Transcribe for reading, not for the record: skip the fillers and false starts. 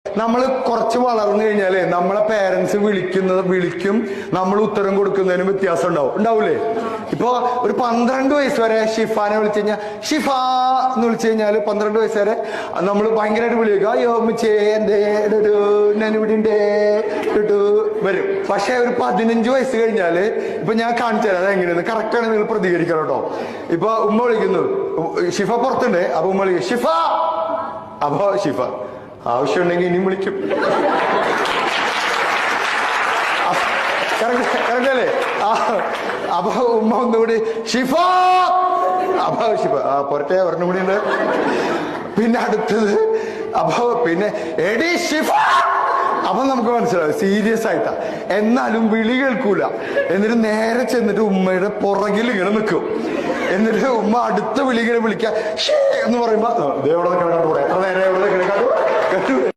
നമ്മൾ കുറച്ച് വളർന്നു കഴിഞ്ഞാലേ നമ്മളെ പേരൻസ് വിളിക്കും, നമ്മൾ ഉത്തരം കൊടുക്കുന്നതിനും വ്യത്യാസം ഉണ്ടാവൂലേ? ഇപ്പൊ ഒരു 12 വയസ്സ് വരെ ഷിഫാനെ വിളിച്ചു കഴിഞ്ഞാൽ ഷിഫ എന്ന് വിളിച്ചു കഴിഞ്ഞാൽ 12 വയസ്സ് വരെ നമ്മൾ ഭയങ്കരമായിട്ട് വിളിക്കുക, അയ്യോ മിച്ചേ എന്തേ ഞാനിവിടെ വരും. പക്ഷെ ഒരു 15 വയസ്സ് കഴിഞ്ഞാല് ഇപ്പൊ ഞാൻ കാണിച്ചു തരാം അതെങ്ങനെയാണ് കറക്റ്റാണ്, നിങ്ങൾ പ്രതികരിക്കണം കേട്ടോ. ഇപ്പൊ ഉമ്മ വിളിക്കുന്നു, ഷിഫ പുറത്തുണ്ട്, അപ്പൊ ഉമ്മ വിളിക്കും ഷിഫ, അപ്പൊ ഷിഫ ആവശ്യമുണ്ടെങ്കിൽ ഇനിയും വിളിക്കും. കറക്റ്റല്ലേ? അപ്പൊ ഉമ്മ ഒന്നുകൂടി ഷിഫ, അപ്പൊ ഷിഫ പുറത്തെ ഒരെണ്ണം കൂടി ഉണ്ട്. പിന്നെ അടുത്തത് അപ്പൊ പിന്നെ എടി ഷിഫ, അപ്പൊ നമുക്ക് മനസ്സിലാവും സീരിയസ് ആയിട്ടാ. എന്നാലും വിളി കേൾക്കൂല. എന്നിട്ട് നേരെ ചെന്നിട്ട് ഉമ്മയുടെ പുറകിൽ ഇങ്ങനെ നിൽക്കും. എന്നിട്ട് ഉമ്മ അടുത്ത വിളി ഇങ്ങനെ വിളിക്കുക എന്ന് പറയുമ്പോ എത്ര നേരം എവിടെ കേട്ടു